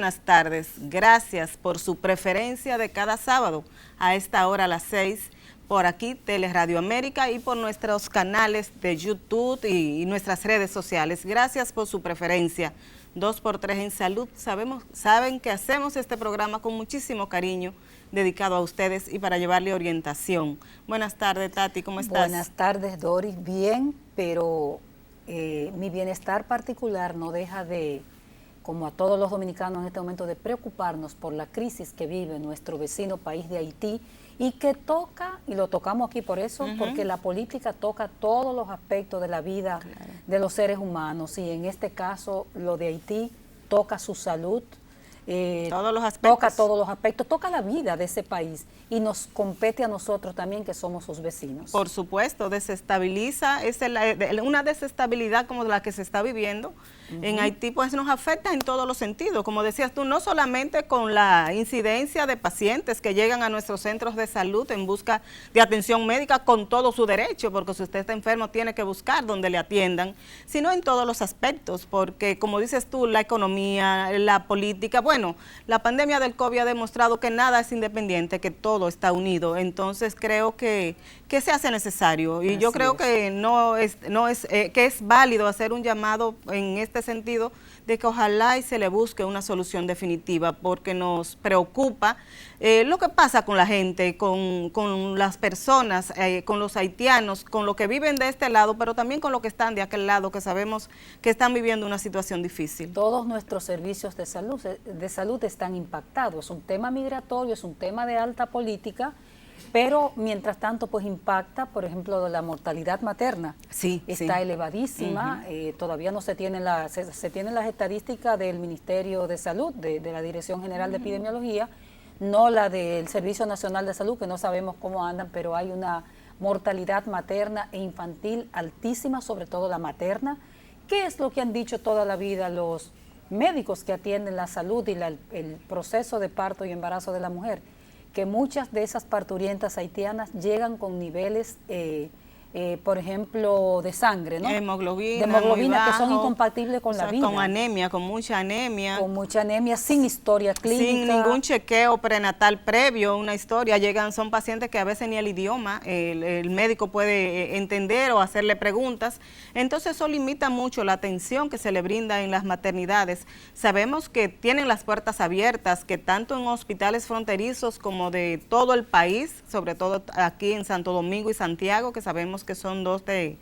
buenas tardes. Gracias por su preferencia de cada sábado a esta hora a las 6 por aquí, Teleradio América, y por nuestros canales de YouTube y nuestras redes sociales. Gracias por su preferencia. 2x3 en salud. Saben que hacemos este programa con muchísimo cariño, dedicado a ustedes y para llevarle orientación. Buenas tardes, Tati, ¿cómo estás? Buenas tardes, Doris. Bien, pero mi bienestar particular no deja de, como a todos los dominicanos en este momento, de preocuparnos por la crisis que vive nuestro vecino país de Haití y que toca, y lo tocamos aquí por eso, porque la política toca todos los aspectos de la vida de los seres humanos, y en este caso lo de Haití toca su salud, todos los aspectos. Toca todos los aspectos, toca la vida de ese país y nos compete a nosotros también, que somos sus vecinos. Por supuesto, desestabiliza, una desestabilidad como la que se está viviendo en Haití, pues nos afecta en todos los sentidos, como decías tú, no solamente con la incidencia de pacientes que llegan a nuestros centros de salud en busca de atención médica con todo su derecho, porque si usted está enfermo tiene que buscar donde le atiendan, sino en todos los aspectos, porque como dices tú, la economía, la política, bueno, la pandemia del COVID ha demostrado que nada es independiente, que todo está unido, entonces creo que se hace necesario, y yo creo que que es válido hacer un llamado en este sentido de que ojalá y se le busque una solución definitiva, porque nos preocupa lo que pasa con la gente, con las personas, con los haitianos, con lo que viven de este lado, pero también con lo que están de aquel lado, que sabemos que están viviendo una situación difícil. Todos nuestros servicios de salud están impactados. Es un tema migratorio, es un tema de alta política, pero mientras tanto pues impacta, por ejemplo, la mortalidad materna. Sí, está elevadísima, todavía no se tienen las estadísticas del Ministerio de Salud, de la Dirección General de Epidemiología, no la del Servicio Nacional de Salud, que no sabemos cómo andan, pero hay una mortalidad materna e infantil altísima, sobre todo la materna. ¿Qué es lo que han dicho toda la vida los médicos que atienden la salud y el proceso de parto y embarazo de la mujer? Que muchas de esas parturientas haitianas llegan con niveles, por ejemplo, de sangre, ¿no? Hemoglobina que son incompatibles con la vida. Con anemia, con mucha anemia. Con mucha anemia, sin historia clínica. Sin ningún chequeo prenatal previo, una historia. Son pacientes que a veces ni el idioma el médico puede entender o hacerle preguntas. Entonces eso limita mucho la atención que se le brinda en las maternidades. Sabemos que tienen las puertas abiertas, que tanto en hospitales fronterizos como de todo el país, sobre todo aquí en Santo Domingo y Santiago, que sabemos que son dos de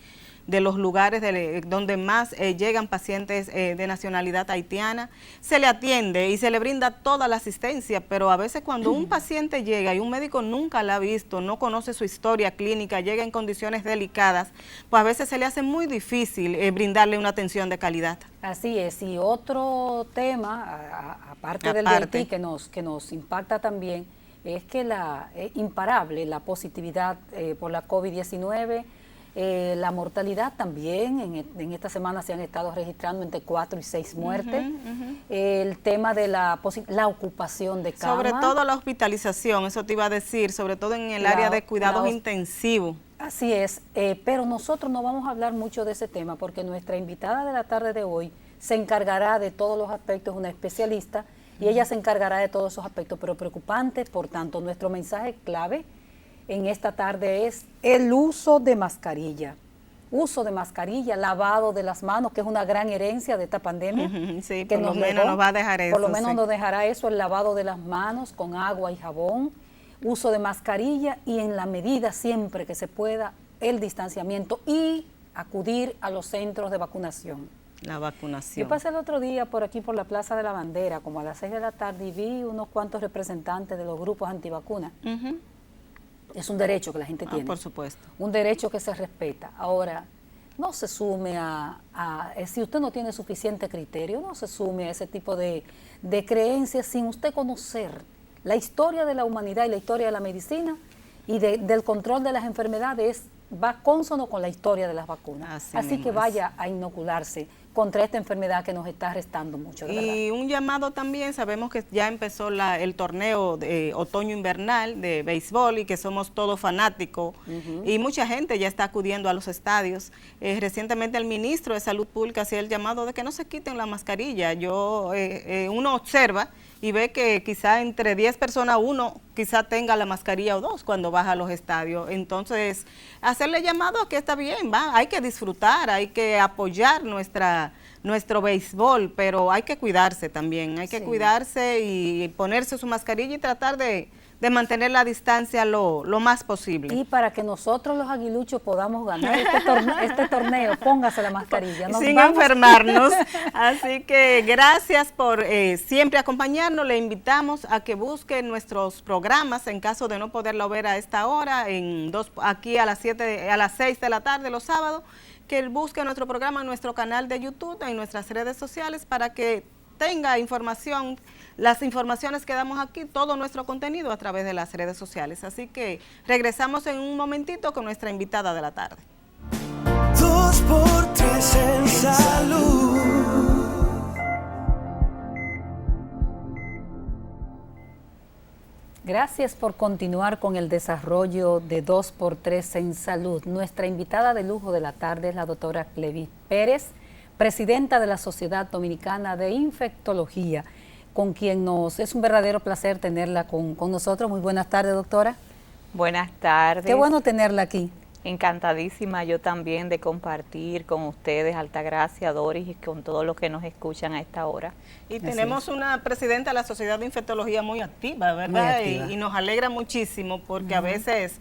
los lugares donde más llegan pacientes de nacionalidad haitiana, se le atiende y se le brinda toda la asistencia, pero a veces cuando un paciente llega y un médico nunca la ha visto, no conoce su historia clínica, llega en condiciones delicadas, pues a veces se le hace muy difícil brindarle una atención de calidad. Así es, y otro tema, aparte del de Haití, que nos impacta también, es que es imparable la positividad por la COVID-19, la mortalidad también, en esta semana se han estado registrando entre 4 y 6 muertes, el tema de la ocupación de camas. Sobre todo la hospitalización, eso te iba a decir, sobre todo en el área de cuidados intensivos. Así es, pero nosotros no vamos a hablar mucho de ese tema, porque nuestra invitada de la tarde de hoy se encargará de todos los aspectos, una especialista, y ella se encargará de todos esos aspectos, pero preocupantes. Por tanto, nuestro mensaje clave en esta tarde es el uso de mascarilla. Uso de mascarilla, lavado de las manos, que es una gran herencia de esta pandemia. Sí, que por lo menos nos va a dejar eso. Por lo menos nos dejará eso, el lavado de las manos con agua y jabón, uso de mascarilla y, en la medida siempre que se pueda, el distanciamiento y acudir a los centros de vacunación. La vacunación. Yo pasé el otro día por aquí, por la Plaza de la Bandera, como a las 6 de la tarde, y vi unos cuantos representantes de los grupos antivacunas. Es un derecho que la gente tiene. Por supuesto. Un derecho que se respeta. Ahora, no se sume si usted no tiene suficiente criterio, no se sume a ese tipo de creencias sin usted conocer la historia de la humanidad y la historia de la medicina y del control de las enfermedades. Va cónsono con la historia de las vacunas. Así que vaya a inocularse contra esta enfermedad que nos está restando mucho, de verdad. Y un llamado también, sabemos que ya empezó el torneo de otoño-invernal de béisbol y que somos todos fanáticos y mucha gente ya está acudiendo a los estadios. Recientemente el ministro de Salud Pública hacía el llamado de que no se quiten la mascarilla. Uno observa y ve que quizá entre 10 personas uno quizá tenga la mascarilla o dos cuando baja a los estadios. Entonces, hacerle llamado a que está bien, hay que disfrutar, hay que apoyar nuestro béisbol, pero hay que cuidarse también, hay que cuidarse y ponerse su mascarilla y tratar de mantener la distancia lo más posible. Y para que nosotros los aguiluchos podamos ganar este torneo, póngase la mascarilla. Sin enfermarnos. Así que gracias por siempre acompañarnos. Le invitamos a que busque nuestros programas en caso de no poderlo ver a esta hora, aquí a las 6 de la tarde los sábados, que busque nuestro programa en nuestro canal de YouTube, en nuestras redes sociales, para que tenga información, las informaciones que damos aquí, todo nuestro contenido a través de las redes sociales. Así que regresamos en un momentito con nuestra invitada de la tarde. 2x3 en salud. Gracias por continuar con el desarrollo de 2x3 en salud. Nuestra invitada de lujo de la tarde es la doctora Clevis Pérez, presidenta de la Sociedad Dominicana de Infectología, con quien es un verdadero placer tenerla con nosotros. Muy buenas tardes, doctora. Buenas tardes. Qué bueno tenerla aquí. Encantadísima yo también de compartir con ustedes, Altagracia, Doris, y con todos los que nos escuchan a esta hora. Y tenemos una presidenta de la Sociedad de Infectología muy activa, ¿verdad? Muy activa. Y nos alegra muchísimo porque a veces,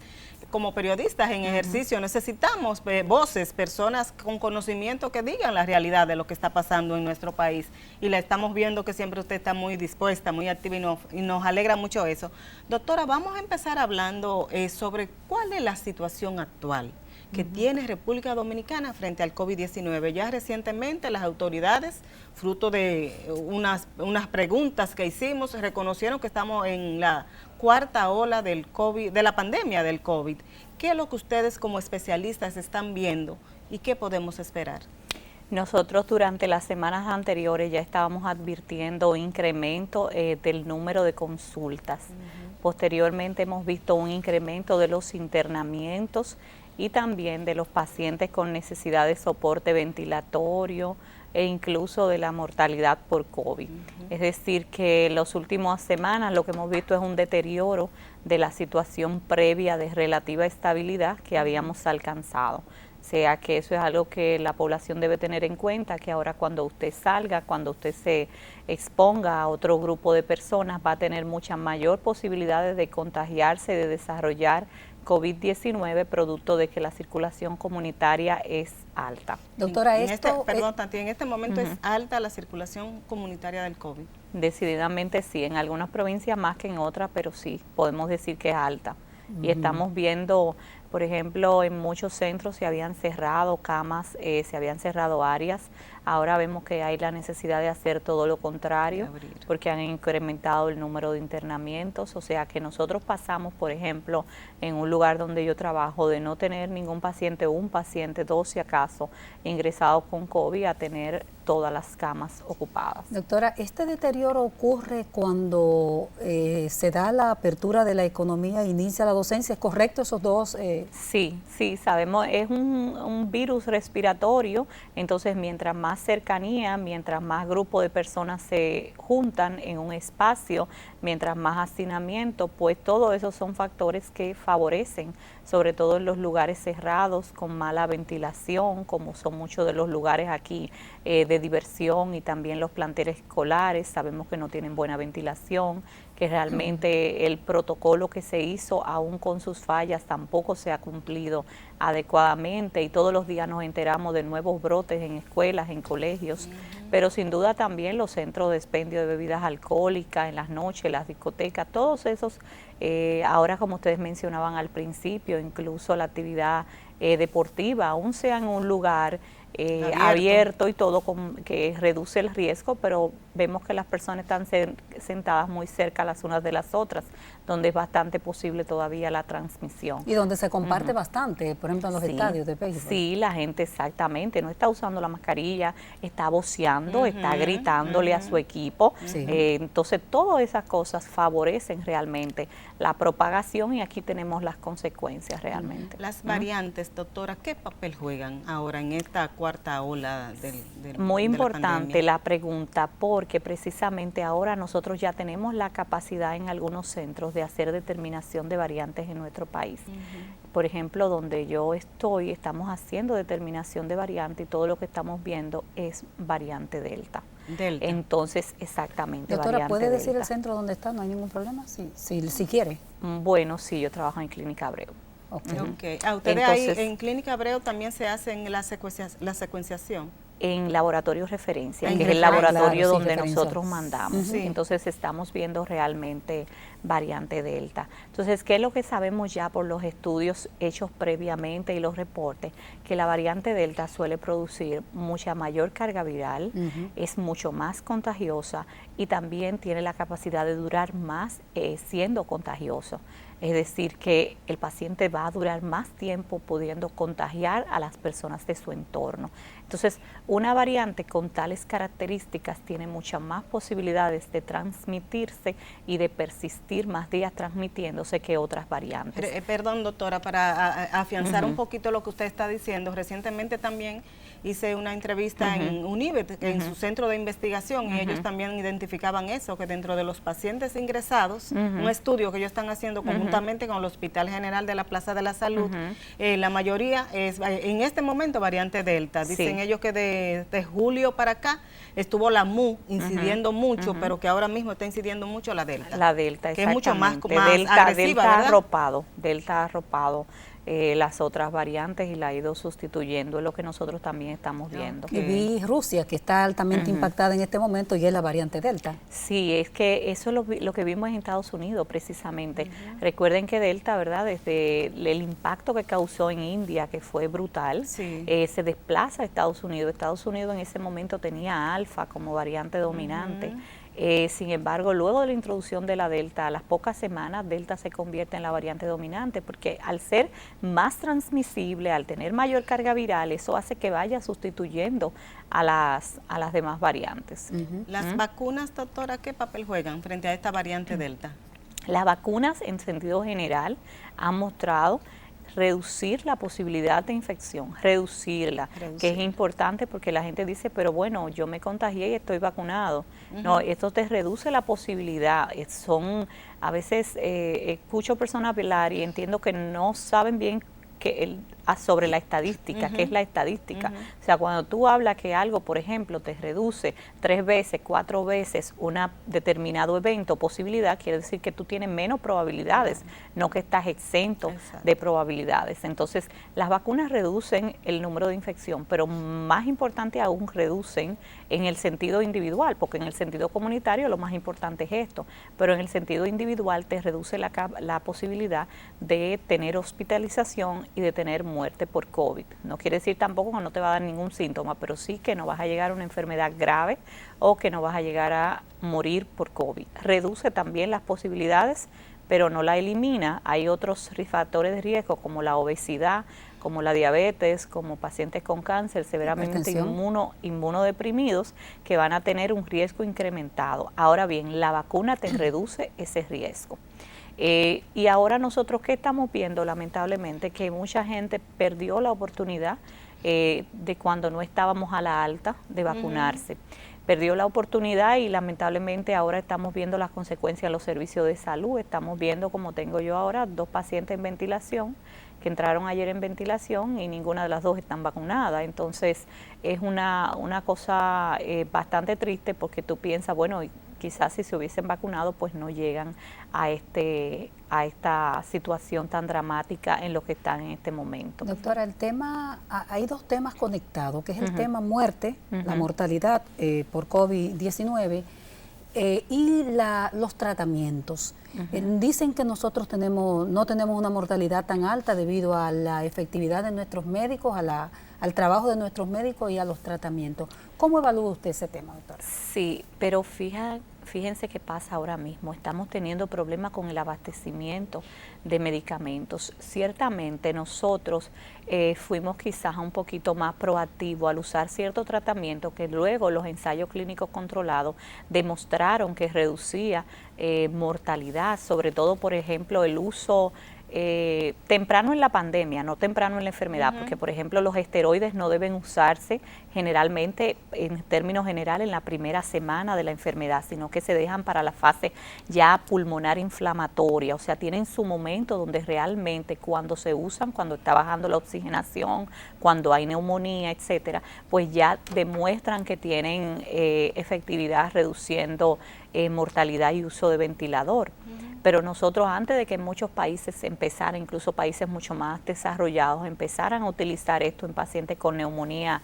como periodistas en ejercicio, necesitamos voces, personas con conocimiento que digan la realidad de lo que está pasando en nuestro país. Y la estamos viendo que siempre usted está muy dispuesta, muy activa y nos alegra mucho eso. Doctora, vamos a empezar hablando sobre cuál es la situación actual que tiene República Dominicana frente al COVID-19. Ya recientemente las autoridades, fruto de unas preguntas que hicimos, reconocieron que estamos en la cuarta ola del COVID, de la pandemia del COVID. ¿Qué es lo que ustedes como especialistas están viendo y qué podemos esperar? Nosotros durante las semanas anteriores ya estábamos advirtiendo incremento del número de consultas. Posteriormente hemos visto un incremento de los internamientos y también de los pacientes con necesidad de soporte ventilatorio e incluso de la mortalidad por COVID. Es decir, que en las últimas semanas lo que hemos visto es un deterioro de la situación previa de relativa estabilidad que habíamos alcanzado. O sea que eso es algo que la población debe tener en cuenta, que ahora cuando usted salga, cuando usted se exponga a otro grupo de personas, va a tener muchas mayor posibilidades de contagiarse, de desarrollar COVID-19, producto de que la circulación comunitaria es alta. Doctora, en este momento es alta la circulación comunitaria del COVID. Decididamente sí, en algunas provincias más que en otras, pero sí, podemos decir que es alta. Y estamos viendo, por ejemplo, en muchos centros se habían cerrado camas, se habían cerrado áreas. Ahora vemos que hay la necesidad de hacer todo lo contrario, porque han incrementado el número de internamientos. O sea que nosotros pasamos, por ejemplo, en un lugar donde yo trabajo, de no tener ningún paciente o un paciente, dos si acaso, ingresados con COVID, a tener todas las camas ocupadas. Doctora, ¿este deterioro ocurre cuando se da la apertura de la economía e inicia la docencia? ¿Es correcto esos dos? Sí, sabemos, es un virus respiratorio, entonces mientras más cercanía, mientras más grupo de personas se juntan en un espacio, mientras más hacinamiento, pues todos esos son factores que favorecen, sobre todo en los lugares cerrados, con mala ventilación, como son muchos de los lugares aquí de diversión y también los planteles escolares, sabemos que no tienen buena ventilación, que realmente el protocolo que se hizo, aún con sus fallas, tampoco se ha cumplido adecuadamente y todos los días nos enteramos de nuevos brotes en escuelas, en colegios, pero sin duda también los centros de expendio de bebidas alcohólicas en las noches, las discotecas, todos esos, ahora como ustedes mencionaban al principio, incluso la actividad deportiva, aún sea en un lugar abierto y todo, que reduce el riesgo, pero vemos que las personas están sentadas muy cerca las unas de las otras, donde es bastante posible todavía la transmisión. Y donde se comparte bastante, por ejemplo, en los estadios de béisbol. Sí, la gente exactamente, no está usando la mascarilla, está voceando, está gritándole a su equipo. Entonces, todas esas cosas favorecen realmente la propagación y aquí tenemos las consecuencias realmente. Las variantes, doctora, ¿qué papel juegan ahora en esta cuarta ola del Muy de importante la pregunta, porque precisamente ahora nosotros ya tenemos la capacidad en algunos centros de hacer determinación de variantes en nuestro país. Por ejemplo, donde yo estoy, estamos haciendo determinación de variante y todo lo que estamos viendo es variante Delta. Entonces, exactamente. Doctora, ¿puede decir el centro donde está? ¿No hay ningún problema? Si quiere. Bueno, sí, yo trabajo en Clínica Abreu. Okay. ¿A ustedes entonces, ahí en Clínica Abreu también se hacen la secuenciación? En laboratorio referencia, que es el laboratorio donde nosotros mandamos. Entonces estamos viendo realmente variante Delta. Entonces, ¿qué es lo que sabemos ya por los estudios hechos previamente y los reportes? Que la variante Delta suele producir mucha mayor carga viral, es mucho más contagiosa y también tiene la capacidad de durar más siendo contagioso. Es decir, que el paciente va a durar más tiempo pudiendo contagiar a las personas de su entorno. Entonces, una variante con tales características tiene muchas más posibilidades de transmitirse y de persistir más días transmitiéndose que otras variantes. Perdón, doctora, para afianzar un poquito lo que usted está diciendo, recientemente también hice una entrevista en UNIBET, en su centro de investigación, y ellos también identificaban eso, que dentro de los pacientes ingresados, un estudio que ellos están haciendo conjuntamente con el Hospital General de la Plaza de la Salud, la mayoría es en este momento variante Delta. Dicen ellos que de julio para acá estuvo la MU incidiendo mucho, pero que ahora mismo está incidiendo mucho la Delta. La Delta, que es mucho más Delta, agresiva, Delta ha arropado las otras variantes y la ha ido sustituyendo, es lo que nosotros también estamos viendo. Y vi Rusia, que está altamente impactada en este momento, y es la variante Delta. Sí, es que eso es lo que vimos en Estados Unidos precisamente. Recuerden que Delta, ¿verdad? Desde el impacto que causó en India, que fue brutal, se desplaza a Estados Unidos. Estados Unidos en ese momento tenía Alfa como variante dominante. Sin embargo, luego de la introducción de la Delta, a las pocas semanas, Delta se convierte en la variante dominante, porque al ser más transmisible, al tener mayor carga viral, eso hace que vaya sustituyendo a las demás variantes. ¿Las vacunas, doctora, qué papel juegan frente a esta variante Delta? Las vacunas, en sentido general, han mostrado reducir la posibilidad de infección, reducirla, que es importante porque la gente dice, pero bueno, yo me contagié y estoy vacunado. No, esto te reduce la posibilidad. A veces escucho personas hablar y entiendo que no saben bien sobre la estadística, qué es la estadística. O sea, cuando tú hablas que algo, por ejemplo, te reduce 3 veces, 4 veces un determinado evento, posibilidad, quiere decir que tú tienes menos probabilidades, no que estás exento de probabilidades. Entonces, las vacunas reducen el número de infección, pero más importante aún, reducen en el sentido individual, porque en el sentido comunitario lo más importante es esto, pero en el sentido individual te reduce la posibilidad de tener hospitalización y de tener muerte por COVID. No quiere decir tampoco que no te va a dar ningún síntoma, pero sí que no vas a llegar a una enfermedad grave o que no vas a llegar a morir por COVID. Reduce también las posibilidades, pero no la elimina. Hay otros factores de riesgo como la obesidad, como la diabetes, como pacientes con cáncer severamente inmunodeprimidos que van a tener un riesgo incrementado. Ahora bien, la vacuna te reduce ese riesgo. Y ahora nosotros, ¿qué estamos viendo? Lamentablemente que mucha gente perdió la oportunidad de cuando no estábamos a la alta de vacunarse. Perdió la oportunidad y lamentablemente ahora estamos viendo las consecuencias en los servicios de salud. Estamos viendo, como tengo yo ahora, 2 pacientes en ventilación que entraron ayer en ventilación y ninguna de las 2 están vacunadas. Entonces es una cosa bastante triste porque tú piensas, bueno, quizás si se hubiesen vacunado pues no llegan a esta situación tan dramática en lo que están en este momento. Doctora, hay 2 temas conectados, que es el tema muerte, la mortalidad por COVID-19 y los tratamientos. Dicen que nosotros no tenemos una mortalidad tan alta debido a la efectividad de nuestros médicos, a al trabajo de nuestros médicos y a los tratamientos. ¿Cómo evalúa usted ese tema, doctora? Sí, pero fíjense qué pasa ahora mismo. Estamos teniendo problemas con el abastecimiento de medicamentos. Ciertamente nosotros fuimos quizás un poquito más proactivos al usar cierto tratamiento que luego los ensayos clínicos controlados demostraron que reducía mortalidad, sobre todo, por ejemplo, el uso temprano en la pandemia, no temprano en la enfermedad, porque por ejemplo los esteroides no deben usarse generalmente, en términos generales, en la primera semana de la enfermedad, sino que se dejan para la fase ya pulmonar inflamatoria, o sea, tienen su momento donde realmente cuando se usan, cuando está bajando la oxigenación, cuando hay neumonía, etcétera, pues ya demuestran que tienen efectividad reduciendo mortalidad y uso de ventilador. Pero nosotros, antes de que en muchos países empezaran, incluso países mucho más desarrollados, empezaran a utilizar esto en pacientes con neumonía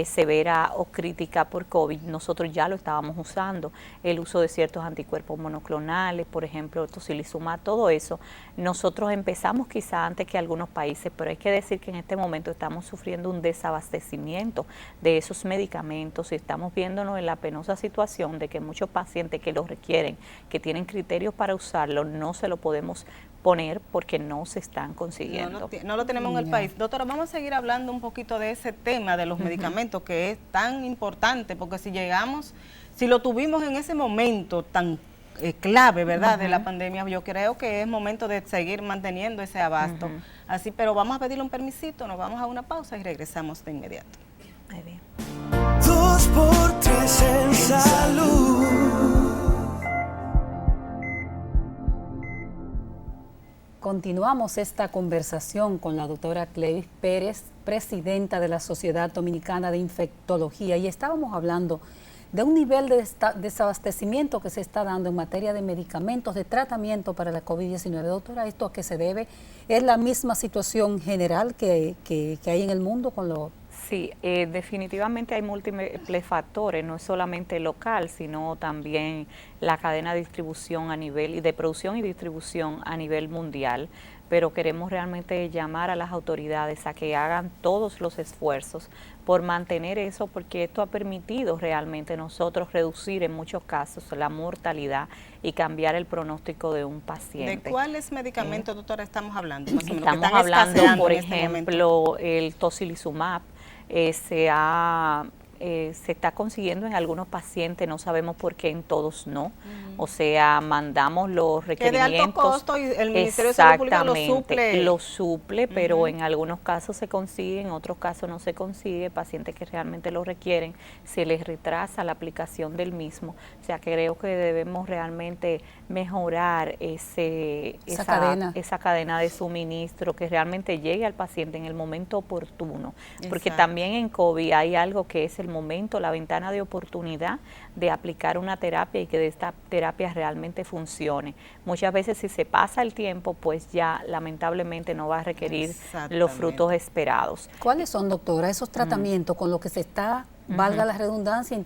severa o crítica por COVID, nosotros ya lo estábamos usando. El uso de ciertos anticuerpos monoclonales, por ejemplo, tocilizumab, todo eso, nosotros empezamos quizá antes que algunos países, pero hay que decir que en este momento estamos sufriendo un desabastecimiento de esos medicamentos y estamos viéndonos en la penosa situación de que muchos pacientes que los requieren, que tienen criterios para usarlo, no se lo podemos poner porque no se están consiguiendo. No lo tenemos en el país. Doctora, vamos a seguir hablando un poquito de ese tema de los medicamentos, que es tan importante, porque si lo tuvimos en ese momento tan clave, ¿verdad?, de la pandemia, yo creo que es momento de seguir manteniendo ese abasto. Así, pero vamos a pedirle un permisito, nos vamos a una pausa y regresamos de inmediato. Muy bien. 2x3 en salud. Continuamos esta conversación con la doctora Clevis Pérez, presidenta de la Sociedad Dominicana de Infectología, y estábamos hablando de un nivel de desabastecimiento que se está dando en materia de medicamentos de tratamiento para la COVID-19. Doctora, ¿esto a qué se debe? ¿Es la misma situación general que hay en el mundo con lo? Sí, definitivamente hay múltiples factores, no es solamente local, sino también la cadena de distribución a nivel, y de producción y distribución a nivel mundial, pero queremos realmente llamar a las autoridades a que hagan todos los esfuerzos por mantener eso, porque esto ha permitido realmente nosotros reducir en muchos casos la mortalidad y cambiar el pronóstico de un paciente. ¿De cuáles medicamentos, doctora, estamos hablando? Más o menos, estamos hablando, por ejemplo, el tocilizumab. Se está consiguiendo en algunos pacientes, no sabemos por qué en todos no. O sea, mandamos los requerimientos. Que de alto costo y el Ministerio de Salud Pública lo suple, pero en algunos casos se consigue, en otros casos no se consigue. Pacientes que realmente lo requieren, se les retrasa la aplicación del mismo. O sea, que creo que debemos realmente mejorar esa cadena de suministro, que realmente llegue al paciente en el momento oportuno. Porque también en COVID hay algo que es el momento, la ventana de oportunidad de aplicar una terapia y que esta terapia realmente funcione. Muchas veces si se pasa el tiempo, pues ya lamentablemente no va a requerir los frutos esperados. ¿Cuáles son, doctora, esos tratamientos con los que se está, valga la redundancia,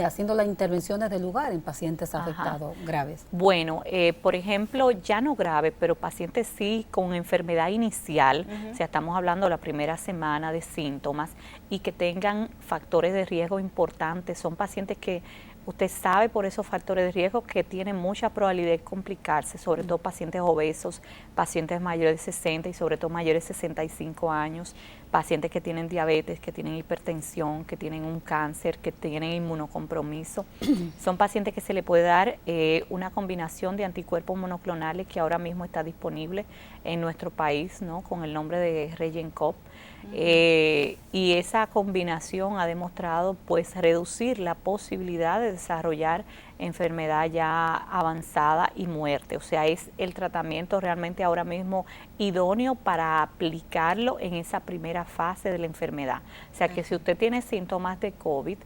haciendo las intervenciones de lugar en pacientes afectados graves? Bueno, por ejemplo, ya no grave, pero pacientes sí con enfermedad inicial, o sea, estamos hablando de la primera semana de síntomas y que tengan factores de riesgo importantes. Son pacientes que usted sabe por esos factores de riesgo que tienen mucha probabilidad de complicarse, sobre todo pacientes obesos, pacientes mayores de 60 y sobre todo mayores de 65 años, pacientes que tienen diabetes, que tienen hipertensión, que tienen un cáncer, que tienen inmunocompromiso. Son pacientes que se le puede dar una combinación de anticuerpos monoclonales que ahora mismo está disponible en nuestro país, ¿no?, con el nombre de Regencop. Y esa combinación ha demostrado pues reducir la posibilidad de desarrollar enfermedad ya avanzada y muerte. O sea, es el tratamiento realmente ahora mismo idóneo para aplicarlo en esa primera fase de la enfermedad. O sea, que si usted tiene síntomas de COVID,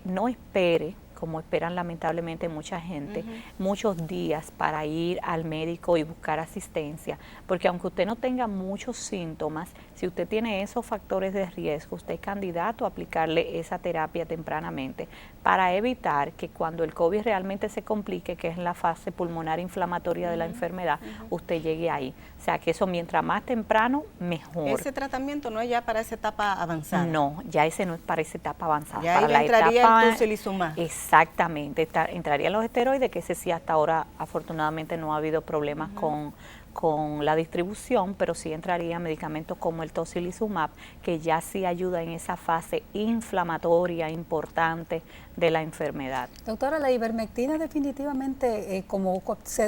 no espere, como esperan lamentablemente mucha gente, muchos días para ir al médico y buscar asistencia, porque aunque usted no tenga muchos síntomas, si usted tiene esos factores de riesgo, usted es candidato a aplicarle esa terapia tempranamente para evitar que cuando el COVID realmente se complique, que es en la fase pulmonar inflamatoria de la enfermedad, usted llegue ahí. O sea, que eso mientras más temprano, mejor. Ese tratamiento no es ya para esa etapa avanzada. No, ya ese no es para esa etapa avanzada. Ya para ahí la entraría etapa, el tocilizumab. Exactamente, entrarían los esteroides, que ese sí hasta ahora afortunadamente no ha habido problemas con la distribución, pero sí entraría medicamentos como el tocilizumab, que ya sí ayuda en esa fase inflamatoria importante de la enfermedad. Doctora, la ivermectina definitivamente como se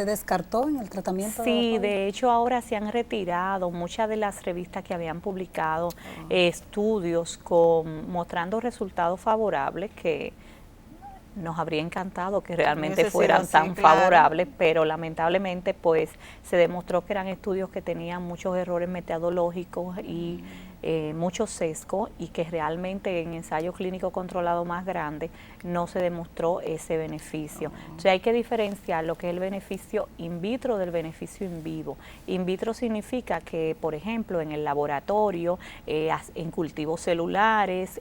descartó en el tratamiento. Sí, de hecho ahora se han retirado muchas de las revistas que habían publicado estudios mostrando resultados favorables que nos habría encantado que realmente fueran tan favorables, pero lamentablemente pues se demostró que eran estudios que tenían muchos errores metodológicos y mucho sesgo, y que realmente en ensayo clínico controlado más grande no se demostró ese beneficio. Entonces hay que diferenciar lo que es el beneficio in vitro del beneficio in vivo. In vitro significa que, por ejemplo, en el laboratorio, en cultivos celulares,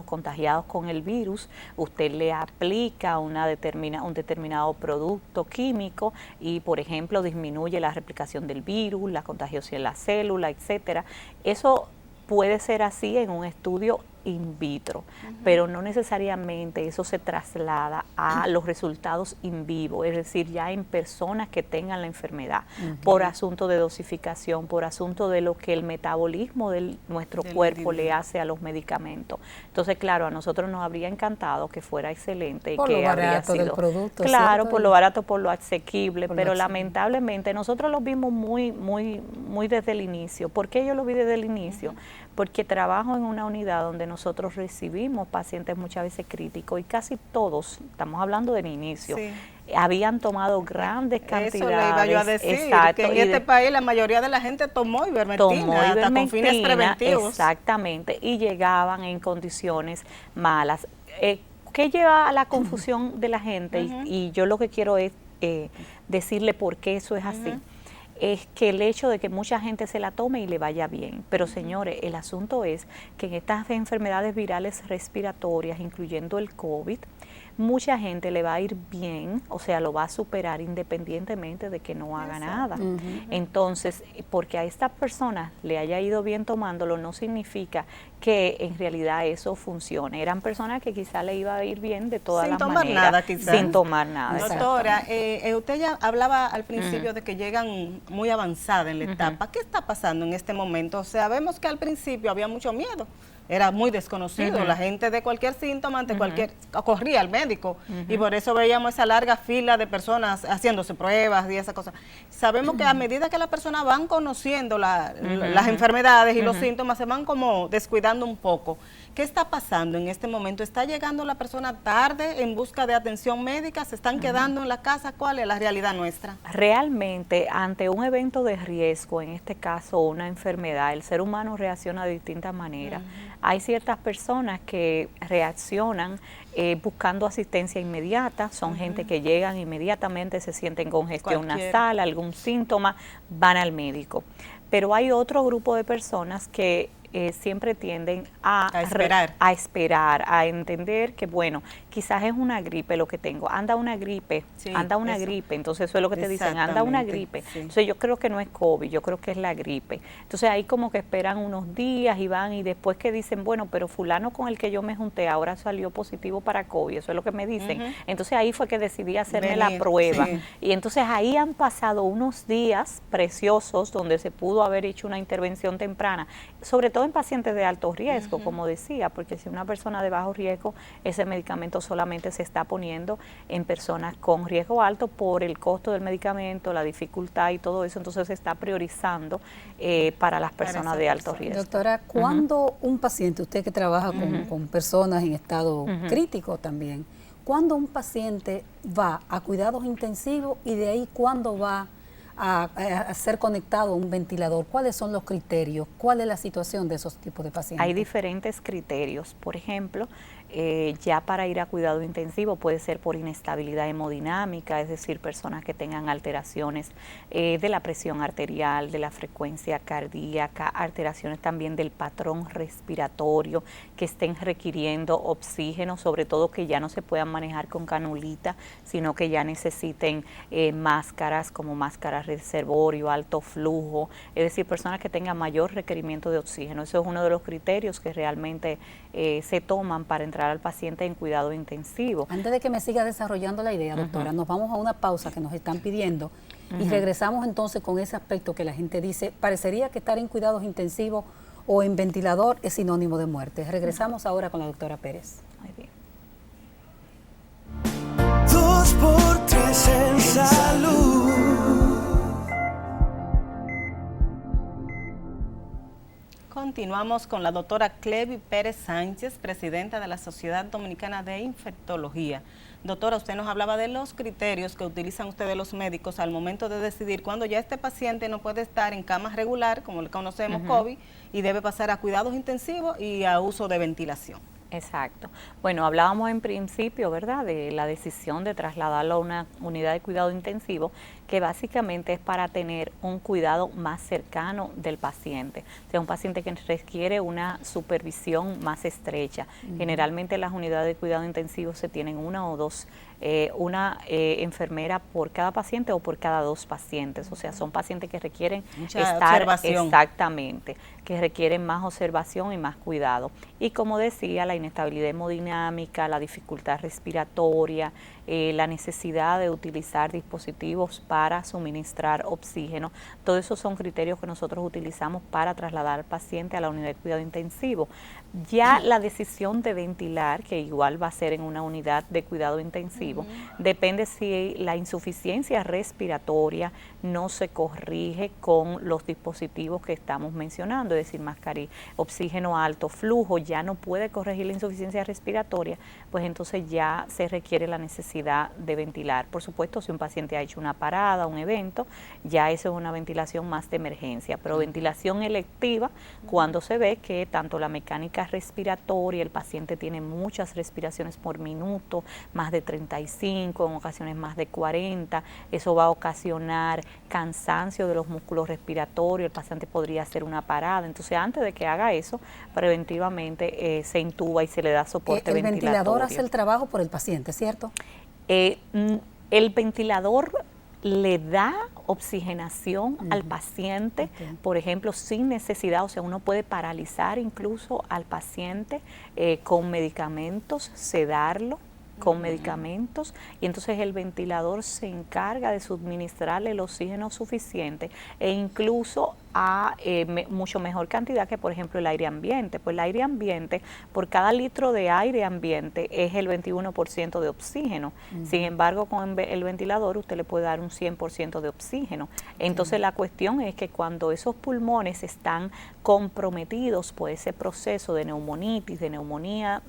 contagiados con el virus, usted le aplica un determinado producto químico y, por ejemplo, disminuye la replicación del virus, la contagiosidad en la célula, etcétera. Eso puede ser así en un estudio in vitro, pero no necesariamente eso se traslada a los resultados in vivo, es decir, ya en personas que tengan la enfermedad, por asunto de dosificación, por asunto de lo que el metabolismo de nuestro cuerpo le hace a los medicamentos. Entonces, claro, a nosotros nos habría encantado que fuera excelente y que habría sido del producto, claro, ¿cierto? por lo barato, por lo asequible, pero lamentablemente nosotros lo vimos muy desde el inicio. ¿Por qué yo lo vi desde el inicio? Porque trabajo en una unidad donde nosotros recibimos pacientes muchas veces críticos y casi todos, estamos hablando del inicio, habían tomado grandes cantidades. Eso le iba yo a decir, exacto, que en este país la mayoría de la gente tomó ivermectina, hasta con fines preventivos. Exactamente, y llegaban en condiciones malas. ¿Qué lleva a la confusión de la gente? Y yo lo que quiero es decirle por qué eso es así. Es que el hecho de que mucha gente se la tome y le vaya bien. Pero señores, el asunto es que en estas enfermedades virales respiratorias, incluyendo el COVID, mucha gente le va a ir bien, o sea, lo va a superar independientemente de que no haga nada. Entonces, porque a estas personas le haya ido bien tomándolo, no significa que en realidad eso funcione. Eran personas que quizá le iba a ir bien de todas las maneras. Sin tomar nada, quizás. Sin tomar nada. Doctora, usted ya hablaba al principio de que llegan muy avanzada en la etapa. ¿Qué está pasando en este momento? O sea, vemos que al principio había mucho miedo. Era muy desconocido, la gente de cualquier síntoma, ante cualquier, corría al médico, y por eso veíamos esa larga fila de personas haciéndose pruebas y esas cosas. Sabemos que a medida que las personas van conociendo las enfermedades y los síntomas, se van como descuidando un poco. ¿Qué está pasando en este momento? ¿Está llegando la persona tarde en busca de atención médica? ¿Se están quedando en la casa? ¿Cuál es la realidad nuestra? Realmente, ante un evento de riesgo, en este caso una enfermedad, el ser humano reacciona de distintas maneras. Hay ciertas personas que reaccionan buscando asistencia inmediata, son gente que llegan inmediatamente, se sienten congestión nasal, algún síntoma, van al médico. Pero hay otro grupo de personas que siempre tienden a esperar, a entender que, bueno, quizás es una gripe lo que tengo, anda una gripe, entonces eso es lo que te dicen, anda una gripe. Entonces yo creo que no es COVID, yo creo que es la gripe. Entonces ahí como que esperan unos días y van, y después que dicen, bueno, pero fulano con el que yo me junté ahora salió positivo para COVID, eso es lo que me dicen. Entonces ahí fue que decidí hacerme la prueba. Y entonces ahí han pasado unos días preciosos donde se pudo haber hecho una intervención temprana, sobre todo en pacientes de alto riesgo, como decía, porque si una persona de bajo riesgo, ese medicamento solamente se está poniendo en personas con riesgo alto por el costo del medicamento, la dificultad y todo eso, entonces se está priorizando para las personas de alto riesgo. Doctora, ¿cuándo un paciente, usted que trabaja con personas en estado crítico también, cuándo un paciente va a cuidados intensivos y de ahí cuándo va a ser conectado a un ventilador? ¿Cuáles son los criterios? ¿Cuál es la situación de esos tipos de pacientes? Hay diferentes criterios. Por ejemplo, Ya para ir a cuidado intensivo puede ser por inestabilidad hemodinámica, es decir, personas que tengan alteraciones de la presión arterial, de la frecuencia cardíaca, alteraciones también del patrón respiratorio, que estén requiriendo oxígeno, sobre todo que ya no se puedan manejar con canulita, sino que ya necesiten máscaras como máscaras reservorio, alto flujo, es decir, personas que tengan mayor requerimiento de oxígeno. Eso es uno de los criterios que realmente se toman para entrar al paciente en cuidado intensivo. Antes de que me siga desarrollando la idea, doctora, nos vamos a una pausa que nos están pidiendo y regresamos entonces con ese aspecto que la gente dice, parecería que estar en cuidados intensivos o en ventilador es sinónimo de muerte. Regresamos ahora con la doctora Pérez. Muy bien. 2x3 en salud. Continuamos con la doctora Clevi Pérez Sánchez, presidenta de la Sociedad Dominicana de Infectología. Doctora, usted nos hablaba de los criterios que utilizan ustedes los médicos al momento de decidir cuando ya este paciente no puede estar en cama regular, como le conocemos COVID, y debe pasar a cuidados intensivos y a uso de ventilación. Exacto. Bueno, hablábamos en principio, ¿verdad?, de la decisión de trasladarlo a una unidad de cuidado intensivo, que básicamente es para tener un cuidado más cercano del paciente. O sea, un paciente que requiere una supervisión más estrecha. Generalmente las unidades de cuidado intensivo se tienen una o dos, una enfermera por cada paciente o por cada 2 pacientes. O sea, son pacientes que requieren estar exactamente, que requieren más observación y más cuidado. Y como decía, la inestabilidad hemodinámica, la dificultad respiratoria, la necesidad de utilizar dispositivos para suministrar oxígeno. Todos esos son criterios que nosotros utilizamos para trasladar al paciente a la unidad de cuidado intensivo. Ya la decisión de ventilar, que igual va a ser en una unidad de cuidado intensivo, depende si la insuficiencia respiratoria no se corrige con los dispositivos que estamos mencionando, es decir, mascarilla, oxígeno a alto flujo, ya no puede corregir la insuficiencia respiratoria, pues entonces ya se requiere la necesidad de ventilar. Por supuesto, si un paciente ha hecho una parada, un evento, ya eso es una ventilación más de emergencia, pero ventilación electiva cuando se ve que tanto la mecánica respiratoria, el paciente tiene muchas respiraciones por minuto, más de 35, en ocasiones más de 40, eso va a ocasionar cansancio de los músculos respiratorios, el paciente podría hacer una parada. Entonces, antes de que haga eso, preventivamente se intuba y se le da soporte ventilatorio. El ventilador hace el trabajo por el paciente, ¿cierto? El ventilador le da oxigenación al paciente, por ejemplo, sin necesidad, o sea, uno puede paralizar incluso al paciente con medicamentos, sedarlo con medicamentos, y entonces el ventilador se encarga de suministrarle el oxígeno suficiente e incluso a mucho mejor cantidad que, por ejemplo, el aire ambiente. Pues el aire ambiente, por cada litro de aire ambiente es el 21% de oxígeno. Sin embargo, con el ventilador usted le puede dar un 100% de oxígeno. Entonces la cuestión es que cuando esos pulmones están comprometidos por ese proceso de neumonitis, de neumonía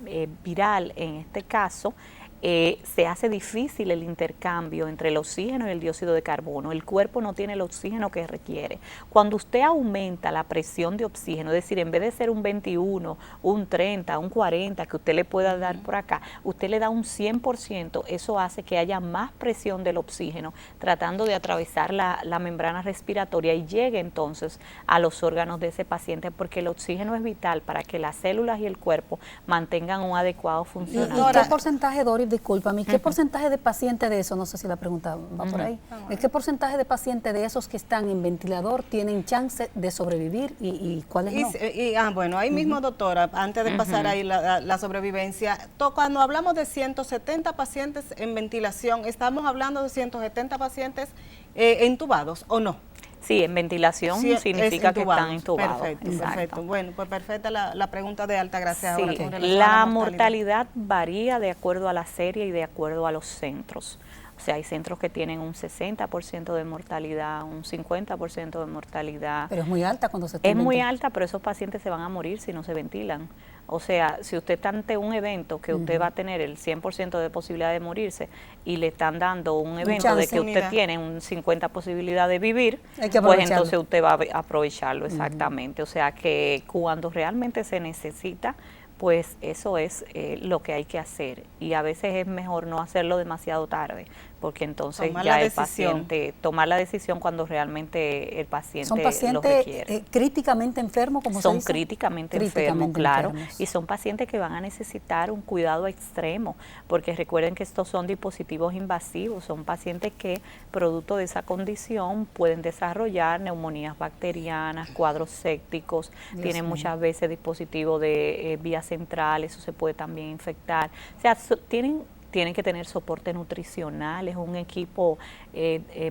viral en este caso, se hace difícil el intercambio entre el oxígeno y el dióxido de carbono. El cuerpo no tiene el oxígeno que requiere. Cuando usted aumenta la presión de oxígeno, es decir, en vez de ser un 21, un 30, un 40 que usted le pueda dar por acá, usted le da un 100%, eso hace que haya más presión del oxígeno tratando de atravesar la membrana respiratoria y llegue entonces a los órganos de ese paciente, porque el oxígeno es vital para que las células y el cuerpo mantengan un adecuado funcionamiento. ¿Y qué porcentaje, Doris, discúlpame, qué porcentaje de pacientes de eso, no sé si la pregunta va por ahí, qué porcentaje de pacientes de esos que están en ventilador tienen chance de sobrevivir y cuáles no? Bueno, ahí mismo, doctora, antes de pasar ahí la sobrevivencia, cuando hablamos de 170 pacientes en ventilación, ¿estamos hablando de 170 pacientes entubados o no? Sí, en ventilación sí, significa que están intubados. Perfecto. Bueno, pues perfecta la pregunta de Altagracia. Sí, ahora la mortalidad varía de acuerdo a la serie y de acuerdo a los centros. O sea, hay centros que tienen un 60% de mortalidad, un 50% de mortalidad. Pero es muy alta cuando se está Es muy alta, pero esos pacientes se van a morir si no se ventilan. O sea, si usted está ante un evento que usted va a tener el 100% de posibilidad de morirse y le están dando un evento de que usted tiene un 50% posibilidad de vivir, pues entonces usted va a aprovecharlo, exactamente. O sea, que cuando realmente se necesita, pues eso es lo que hay que hacer. Y a veces es mejor no hacerlo demasiado tarde, porque entonces Tomar ya la el decisión. paciente, tomar la decisión cuando realmente el paciente ¿Son lo pacientes requiere. críticamente enfermos, como se Son dice? críticamente enfermos, claro, y son pacientes que van a necesitar un cuidado extremo, porque recuerden que estos son dispositivos invasivos, son pacientes que producto de esa condición pueden desarrollar neumonías bacterianas, cuadros sépticos, tienen muchas veces dispositivos de vía central, eso se puede también infectar, o sea, tienen que tener soporte nutricional, es un equipo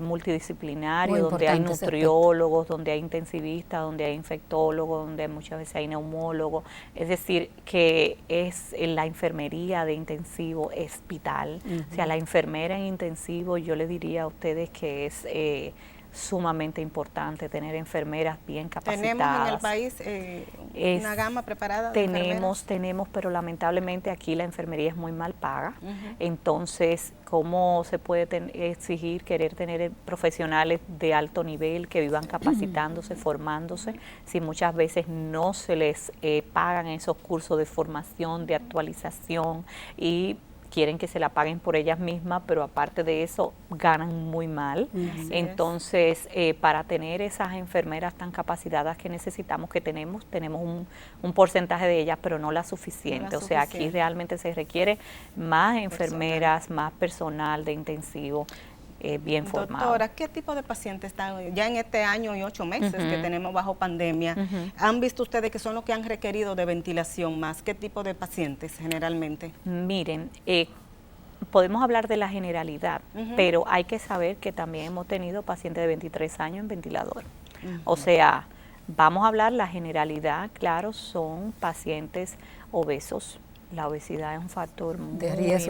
multidisciplinario, Muy donde hay importante ese nutriólogos, donde hay intensivistas, donde hay infectólogos, donde muchas veces hay neumólogos, es decir, que es la enfermería de intensivo es vital, o sea, la enfermera en intensivo yo le diría a ustedes que es sumamente importante tener enfermeras bien capacitadas. Tenemos en el país una gama preparada de enfermeras. Tenemos, pero lamentablemente aquí la enfermería es muy mal paga. Entonces, ¿cómo se puede exigir, querer tener profesionales de alto nivel que vivan capacitándose, formándose, si muchas veces no se les pagan esos cursos de formación, de actualización y quieren que se la paguen por ellas mismas, pero aparte de eso ganan muy mal. Entonces, para tener esas enfermeras tan capacitadas que necesitamos, que tenemos un porcentaje de ellas, pero no la suficiente. O sea, aquí realmente se requiere más enfermeras, más personal de intensivo. Bien formado. Doctora, ¿qué tipo de pacientes están ya en este año y 8 meses que tenemos bajo pandemia? ¿Han visto ustedes que son los que han requerido de ventilación más? ¿Qué tipo de pacientes generalmente? Miren, podemos hablar de la generalidad, pero hay que saber que también hemos tenido pacientes de 23 años en ventilador. O sea, vamos a hablar la generalidad, claro, son pacientes obesos. La obesidad es un factor muy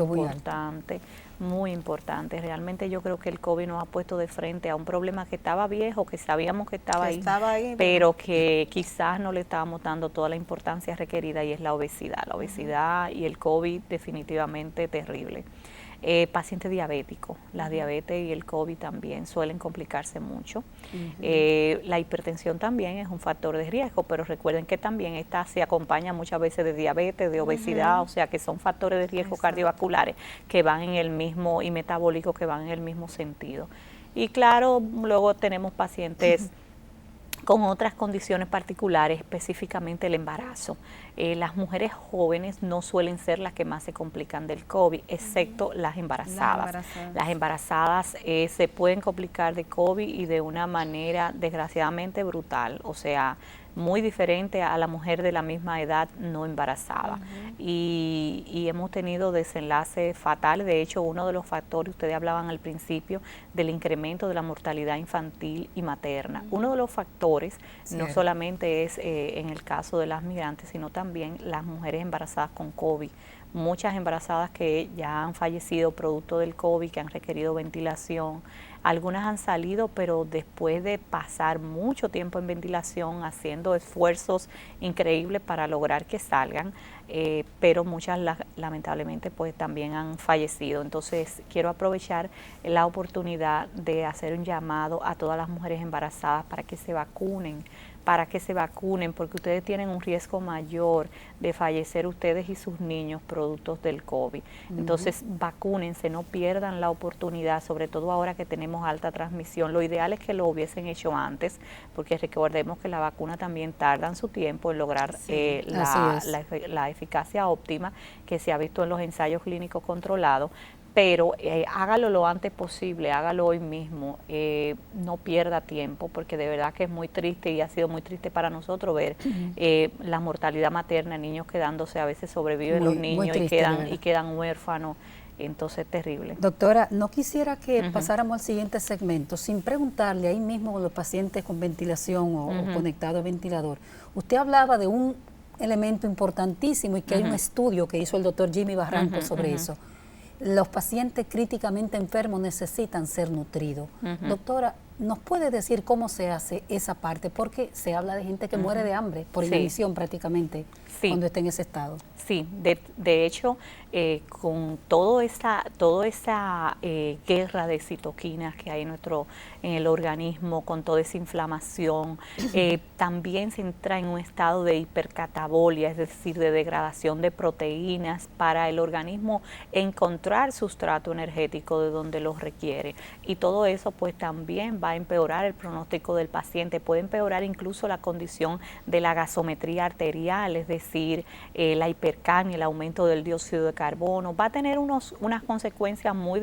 importante, muy importante. Realmente yo creo que el COVID nos ha puesto de frente a un problema que estaba viejo, que sabíamos que estaba ahí, pero que quizás no le estábamos dando toda la importancia requerida, y es la obesidad. La obesidad y el COVID definitivamente terrible. Pacientes diabéticos, la diabetes y el COVID también suelen complicarse mucho. La hipertensión también es un factor de riesgo, pero recuerden que también esta se acompaña muchas veces de diabetes, de obesidad, o sea que son factores de riesgo cardiovasculares que van en el mismo, y metabólicos que van en el mismo sentido. Y claro, luego tenemos pacientes con otras condiciones particulares, específicamente el embarazo. Las mujeres jóvenes no suelen ser las que más se complican del COVID, excepto las embarazadas. Las embarazadas se pueden complicar de COVID y de una manera desgraciadamente brutal, o sea, muy diferente a la mujer de la misma edad no embarazada. Y hemos tenido desenlaces fatales. De hecho, uno de los factores, ustedes hablaban al principio, del incremento de la mortalidad infantil y materna. Uno de los factores no solamente es en el caso de las migrantes, sino también las mujeres embarazadas con COVID. Muchas embarazadas que ya han fallecido producto del COVID, que han requerido ventilación. Algunas han salido, pero después de pasar mucho tiempo en ventilación, haciendo esfuerzos increíbles para lograr que salgan, pero muchas lamentablemente pues también han fallecido. Entonces quiero aprovechar la oportunidad de hacer un llamado a todas las mujeres embarazadas para que se vacunen, porque ustedes tienen un riesgo mayor de fallecer ustedes y sus niños productos del COVID. Entonces, vacúnense, no pierdan la oportunidad, sobre todo ahora que tenemos alta transmisión. Lo ideal es que lo hubiesen hecho antes, porque recordemos que la vacuna también tarda su tiempo en lograr la eficacia óptima que se ha visto en los ensayos clínicos controlados. Pero hágalo lo antes posible, hágalo hoy mismo, no pierda tiempo, porque de verdad que es muy triste y ha sido muy triste para nosotros ver la mortalidad materna, niños quedándose, a veces sobreviven los niños y quedan huérfanos, entonces es terrible. Doctora, no quisiera que pasáramos al siguiente segmento sin preguntarle ahí mismo a los pacientes con ventilación o conectados a ventilador. Usted hablaba de un elemento importantísimo y que hay un estudio que hizo el doctor Jimmy Barranco sobre eso. Los pacientes críticamente enfermos necesitan ser nutridos. Doctora, ¿Nos puede decir cómo se hace esa parte? Porque se habla de gente que muere de hambre, por inanición prácticamente, cuando está en ese estado. Sí, de hecho, con toda esa guerra de citoquinas que hay en el organismo, con toda esa inflamación, también se entra en un estado de hipercatabolia, es decir, de degradación de proteínas para el organismo encontrar sustrato energético de donde los requiere. Y todo eso pues también va a empeorar el pronóstico del paciente, puede empeorar incluso la condición de la gasometría arterial, es decir, la hipercamia, el aumento del dióxido de carbono, va a tener unas consecuencias muy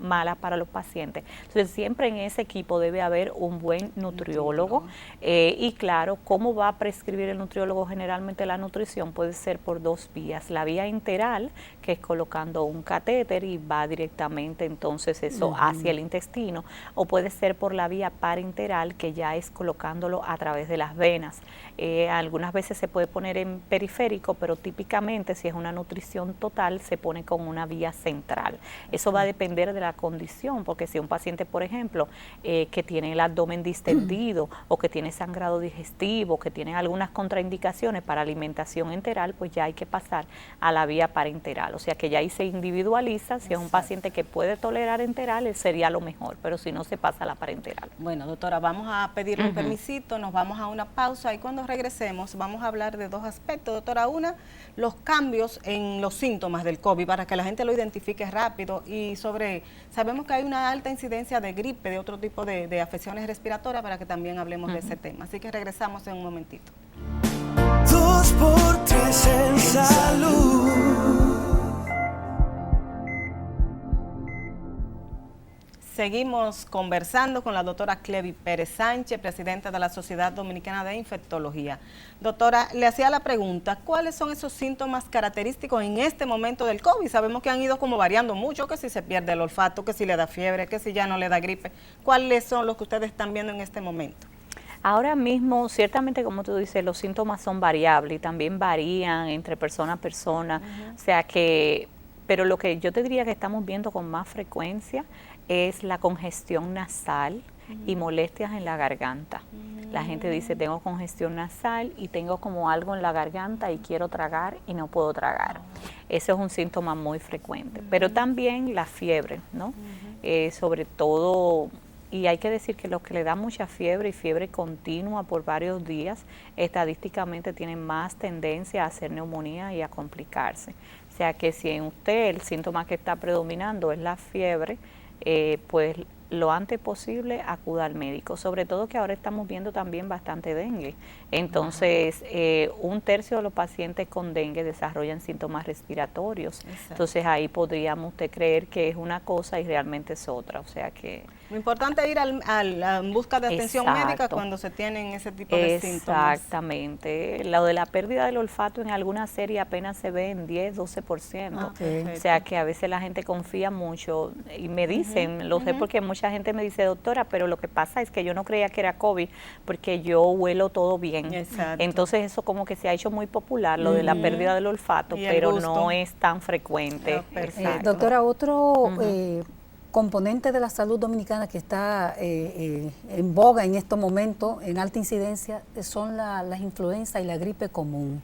malas para los pacientes. Entonces siempre en ese equipo debe haber un buen nutriólogo y claro, ¿cómo va a prescribir el nutriólogo? Generalmente la nutrición puede ser por dos vías, la vía enteral, que es colocando un catéter y va directamente entonces eso hacia el intestino, o puede ser por la vía parenteral, que ya es colocándolo a través de las venas. Algunas veces se puede poner en periférico, pero típicamente si es una nutrición total se pone con una vía central. Eso va a depender de la condición, porque si un paciente, por ejemplo, que tiene el abdomen distendido o que tiene sangrado digestivo, que tiene algunas contraindicaciones para alimentación enteral, pues ya hay que pasar a la vía parenteral. O sea que ya ahí se individualiza, si es un paciente que puede tolerar enteral, sería lo mejor, pero si no, se pasa a la parenteral. Bueno, doctora, vamos a pedirle un permisito, nos vamos a una pausa y cuando regresemos vamos a hablar de dos aspectos, doctora. Una, los cambios en los síntomas del COVID para que la gente lo identifique rápido y sabemos que hay una alta incidencia de gripe, de otro tipo de afecciones respiratorias, para que también hablemos de ese tema. Así que regresamos en un momentito. 2x3 en salud. Seguimos conversando con la doctora Clevi Pérez Sánchez, presidenta de la Sociedad Dominicana de Infectología. Doctora, le hacía la pregunta, ¿cuáles son esos síntomas característicos en este momento del COVID? Sabemos que han ido como variando mucho, que si se pierde el olfato, que si le da fiebre, que si ya no le da gripe. ¿Cuáles son los que ustedes están viendo en este momento? Ahora mismo, ciertamente, como tú dices, los síntomas son variables y también varían entre persona a persona, o sea que, pero lo que yo te diría que estamos viendo con más frecuencia es la congestión nasal y molestias en la garganta. La gente dice, tengo congestión nasal y tengo como algo en la garganta y quiero tragar y no puedo tragar. Ese es un síntoma muy frecuente. Pero también la fiebre, ¿no? Sobre todo, y hay que decir que los que le dan mucha fiebre y fiebre continua por varios días, estadísticamente tienen más tendencia a hacer neumonía y a complicarse. O sea que si en usted el síntoma que está predominando es la fiebre, pues lo antes posible acuda al médico, sobre todo que ahora estamos viendo también bastante dengue. Entonces, un tercio de los pacientes con dengue desarrollan síntomas respiratorios. Exacto. Entonces, ahí podríamos usted creer que es una cosa y realmente es otra. O sea que... Lo importante es ir en busca de atención médica cuando se tienen ese tipo de síntomas. Exactamente. Lo de la pérdida del olfato en alguna serie apenas se ve en 10, 12%. O sea que a veces la gente confía mucho y me dicen, lo sé porque mucha gente me dice, doctora, pero lo que pasa es que yo no creía que era COVID porque yo huelo todo bien. Exacto. Entonces eso como que se ha hecho muy popular, lo de la pérdida del olfato, pero no es tan frecuente. Doctora, otro componente de la salud dominicana que está en boga en estos momentos, en alta incidencia, son las influencias y la gripe común.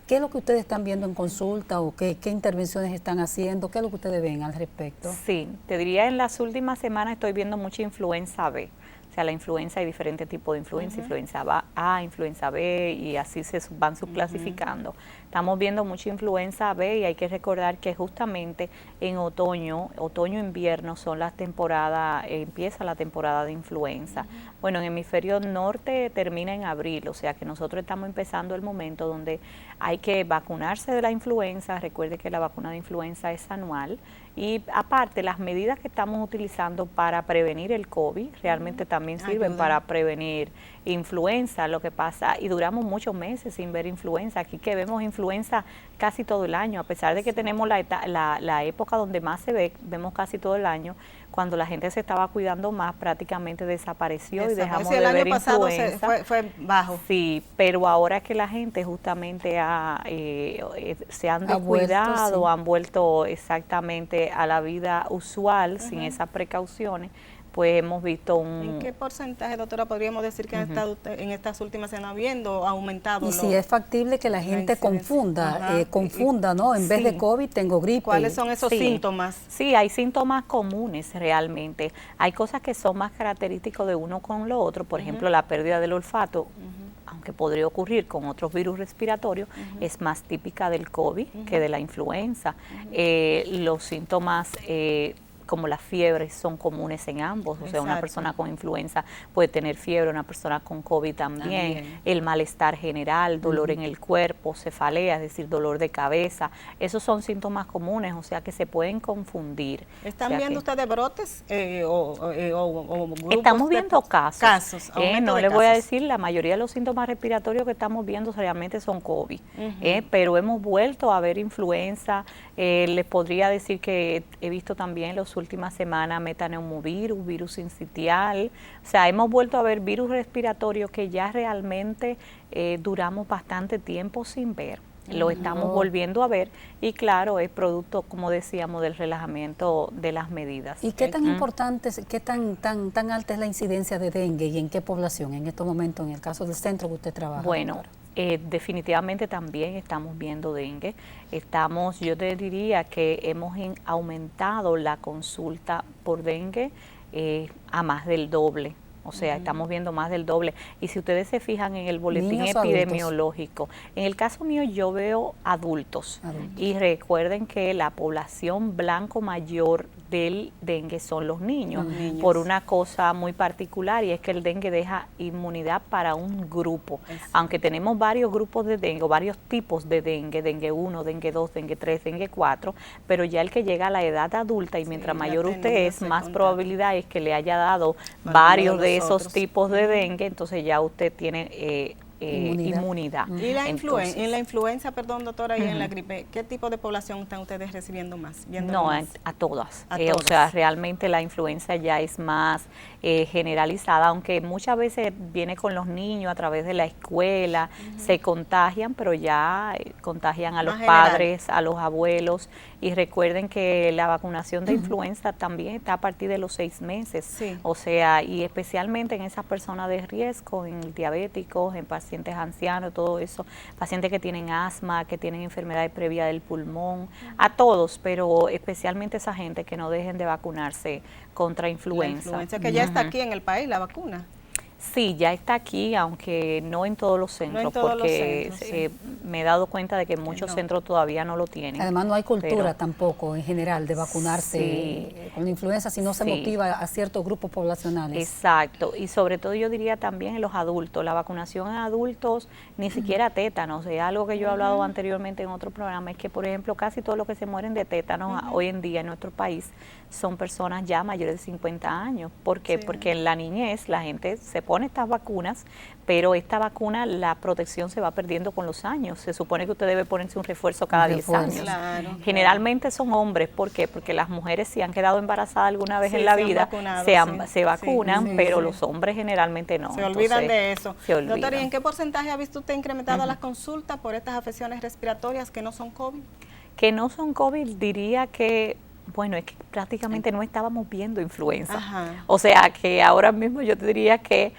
¿Qué es lo que ustedes están viendo en consulta o qué intervenciones están haciendo? ¿Qué es lo que ustedes ven al respecto? Sí, te diría en las últimas semanas estoy viendo mucha influenza B. O sea, la influenza, hay diferentes tipos de influenza, influenza A, influenza B, y así se van subclasificando. Estamos viendo mucha influenza B y hay que recordar que justamente en otoño-invierno son las temporadas, empieza la temporada de influenza. Bueno, en el hemisferio norte termina en abril, o sea que nosotros estamos empezando el momento donde hay que vacunarse de la influenza. Recuerde que la vacuna de influenza es anual. Y aparte, las medidas que estamos utilizando para prevenir el COVID realmente también sirven para prevenir influenza. Lo que pasa, y duramos muchos meses sin ver influenza. Aquí que vemos influenza casi todo el año, a pesar de que tenemos la época donde más se ve, vemos casi todo el año. Cuando la gente se estaba cuidando más, prácticamente desapareció y dejamos de ver influenza. El año pasado fue bajo. Sí, pero ahora que la gente justamente se han descuidado, han vuelto exactamente vuelve a la vida usual sin esas precauciones, pues hemos visto ¿En qué porcentaje, doctora, podríamos decir que han estado en estas últimas semanas viendo aumentado? Y si es factible que la gente confunda, ¿no? En vez de COVID tengo gripe. ¿Cuáles son esos síntomas? Sí, hay síntomas comunes realmente. Hay cosas que son más característicos de uno con lo otro, por ejemplo, la pérdida del olfato, aunque podría ocurrir con otros virus respiratorios, es más típica del COVID que de la influenza. Los síntomas como las fiebres son comunes en ambos, o sea, una persona con influenza puede tener fiebre, una persona con COVID también. El malestar general, dolor en el cuerpo, cefalea, es decir, dolor de cabeza, esos son síntomas comunes, o sea, que se pueden confundir. ¿Están viendo ustedes brotes o grupos? Estamos viendo casos. No les voy a decir, la mayoría de los síntomas respiratorios que estamos viendo realmente son COVID, pero hemos vuelto a ver influenza. Les podría decir que he visto también las últimas semanas metaneumovirus, virus sincitial, o sea, hemos vuelto a ver virus respiratorios que ya realmente duramos bastante tiempo sin ver. Lo estamos volviendo a ver y claro, es producto, como decíamos, del relajamiento de las medidas. ¿Y qué tan importante, qué tan alta es la incidencia de dengue y en qué población en estos momentos, en el caso del centro que usted trabaja? Bueno, definitivamente también estamos viendo dengue. Yo te diría que hemos aumentado la consulta por dengue a más del doble. O sea, estamos viendo más del doble. Y si ustedes se fijan en el boletín epidemiológico, en el caso mío yo veo adultos. Y recuerden que la población blanco mayor del dengue son los niños, por una cosa muy particular, y es que el dengue deja inmunidad para un grupo. Aunque tenemos varios grupos de dengue, varios tipos de dengue, dengue 1, dengue 2, dengue 3, dengue 4, pero ya el que llega a la edad adulta y mientras mayor usted es, más probabilidad es que le haya dado varios de esos tipos de dengue, entonces ya usted tiene inmunidad. ¿Y en la influenza, perdón, doctora, y en la gripe, qué tipo de población están ustedes recibiendo más? No, más? A todas. O sea, realmente la influenza ya es más generalizada, aunque muchas veces viene con los niños a través de la escuela, se contagian, pero ya contagian a los padres, a los abuelos, y recuerden que la vacunación de influenza también está a partir de los 6 meses, o sea, y especialmente en esas personas de riesgo, en diabéticos, en pacientes ancianos, todo eso, pacientes que tienen asma, que tienen enfermedades previas del pulmón, a todos, pero especialmente esa gente que no dejen de vacunarse contra influenza. La influenza que ya está aquí en el país, la vacuna. Sí, ya está aquí, aunque no en todos los centros, porque me he dado cuenta de que muchos centros todavía no lo tienen. Además no hay cultura tampoco en general de vacunarse con la influenza si no se motiva a ciertos grupos poblacionales. Exacto, y sobre todo yo diría también en los adultos, la vacunación en adultos, ni siquiera tétanos, es algo que yo he hablado anteriormente en otro programa, es que por ejemplo casi todos los que se mueren de tétanos hoy en día en nuestro país son personas ya mayores de 50 años. ¿Por qué? Porque en la niñez la gente se pone estas vacunas, pero esta vacuna, la protección se va perdiendo con los años. Se supone que usted debe ponerse un refuerzo cada 10 años. Claro, generalmente son hombres. ¿Por qué? Porque las mujeres si han quedado embarazadas alguna vez en la vida, se vacunan, pero los hombres generalmente no. Se olvidan de eso. Doctor, ¿y en qué porcentaje ha visto usted incrementada las consultas por estas afecciones respiratorias que no son COVID? Que no son COVID, diría que bueno, es que prácticamente no estábamos viendo influenza. O sea, que ahora mismo yo te diría que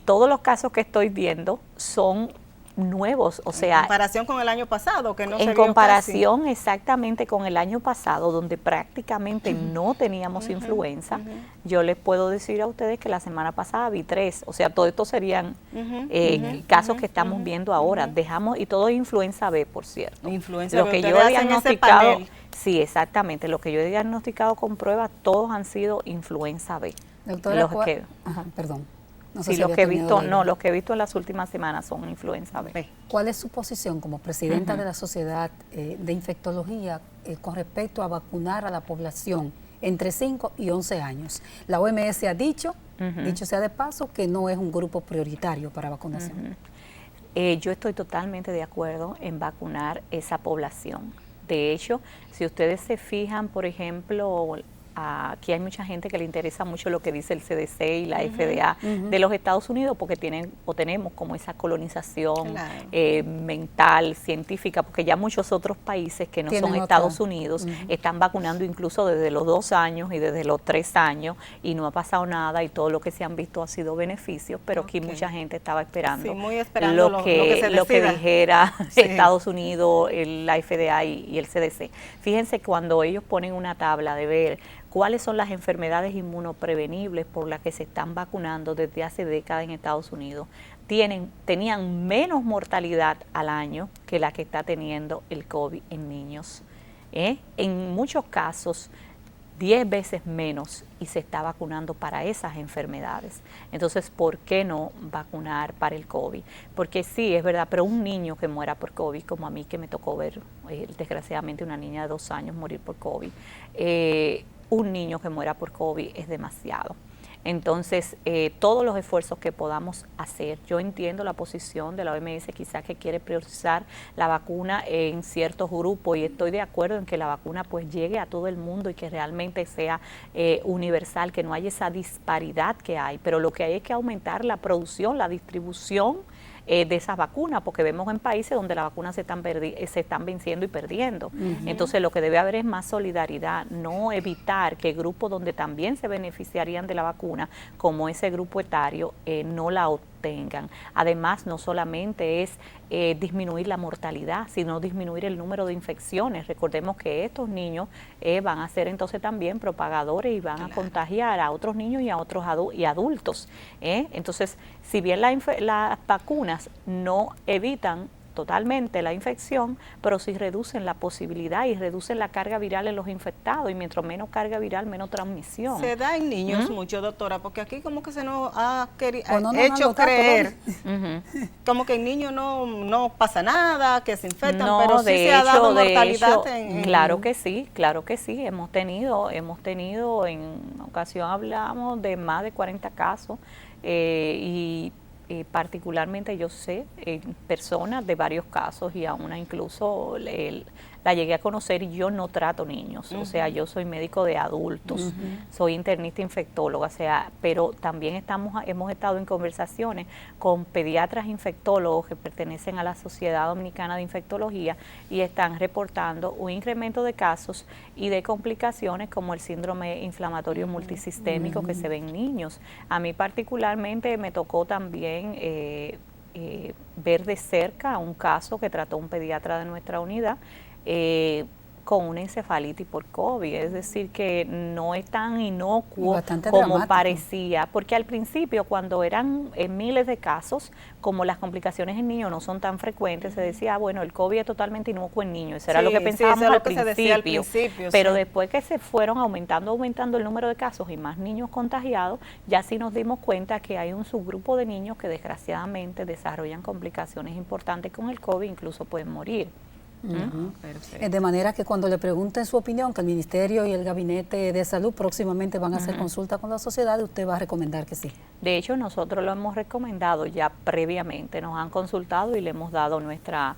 todos los casos que estoy viendo son nuevos, o sea, en comparación con el año pasado, que no se en vio comparación casi. Exactamente con el año pasado, donde prácticamente no teníamos influenza, yo les puedo decir a ustedes que la semana pasada vi 3, o sea, todo esto serían casos que estamos viendo ahora, y todo es influenza B, por cierto. Influenza lo B, que yo he diagnosticado, sí, exactamente, lo que yo he diagnosticado con pruebas, todos han sido influenza B. Doctora, perdón. No sé si los que he visto, los que he visto en las últimas semanas son influenza B. ¿Cuál es su posición como presidenta de la Sociedad de Infectología con respecto a vacunar a la población entre 5 y 11 años? La OMS ha dicho, dicho sea de paso, que no es un grupo prioritario para vacunación. Yo estoy totalmente de acuerdo en vacunar esa población. De hecho, si ustedes se fijan, por ejemplo, aquí hay mucha gente que le interesa mucho lo que dice el CDC y la FDA de los Estados Unidos, porque tenemos como esa colonización mental, científica, porque ya muchos otros países que no son Estados Unidos están vacunando incluso desde los 2 años y desde los 3 años y no ha pasado nada y todo lo que se han visto ha sido beneficios, pero aquí mucha gente estaba esperando, lo que dijera Estados Unidos, la FDA y el CDC. Fíjense, cuando ellos ponen una tabla de ver cuáles son las enfermedades inmunoprevenibles por las que se están vacunando desde hace décadas en Estados Unidos, tenían menos mortalidad al año que la que está teniendo el COVID en niños. En muchos casos, 10 veces menos, y se está vacunando para esas enfermedades. Entonces, ¿por qué no vacunar para el COVID? Porque sí, es verdad, pero un niño que muera por COVID, como a mí que me tocó ver, desgraciadamente, una niña de 2 años morir por COVID, un niño que muera por COVID es demasiado. Entonces, todos los esfuerzos que podamos hacer, yo entiendo la posición de la OMS quizás que quiere priorizar la vacuna en ciertos grupos, y estoy de acuerdo en que la vacuna pues llegue a todo el mundo y que realmente sea universal, que no haya esa disparidad que hay, pero lo que hay es que aumentar la producción, la distribución de esas vacunas, porque vemos en países donde las vacunas se están venciendo y perdiendo. Entonces lo que debe haber es más solidaridad, no evitar que grupos donde también se beneficiarían de la vacuna, como ese grupo etario, no la obtengan. Además, no solamente es disminuir la mortalidad, sino disminuir el número de infecciones. Recordemos que estos niños van a ser entonces también propagadores y van a contagiar a otros niños y a otros adultos. Entonces, si bien las vacunas no evitan totalmente la infección, pero sí reducen la posibilidad y reducen la carga viral en los infectados, y mientras menos carga viral, menos transmisión. Se da en niños mucho, doctora, porque aquí como que se nos ha hecho creer como que en niños no pasa nada, que se infectan, pero sí se ha dado mortalidad. Claro que sí, hemos tenido en ocasión hablamos de más de 40 casos y particularmente yo sé personas de varios casos, y a una incluso la llegué a conocer, y yo no trato niños, o sea, yo soy médico de adultos, soy internista infectóloga, o sea, pero también hemos estado en conversaciones con pediatras infectólogos que pertenecen a la Sociedad Dominicana de Infectología, y están reportando un incremento de casos y de complicaciones como el síndrome inflamatorio multisistémico que se ve en niños. A mí particularmente me tocó también ver de cerca un caso que trató un pediatra de nuestra unidad con una encefalitis por COVID, es decir, que no es tan inocuo como parecía, porque al principio, cuando eran miles de casos, como las complicaciones en niños no son tan frecuentes, se decía, bueno, el COVID es totalmente inocuo en niños, eso era lo que pensábamos al principio, pero después que se fueron aumentando el número de casos y más niños contagiados, ya sí nos dimos cuenta que hay un subgrupo de niños que desgraciadamente desarrollan complicaciones importantes con el COVID, incluso pueden morir. De manera que cuando le pregunten su opinión, que el Ministerio y el Gabinete de Salud próximamente van a hacer consulta con la sociedad, usted va a recomendar que sí. De hecho, nosotros lo hemos recomendado ya previamente, nos han consultado y le hemos dado nuestra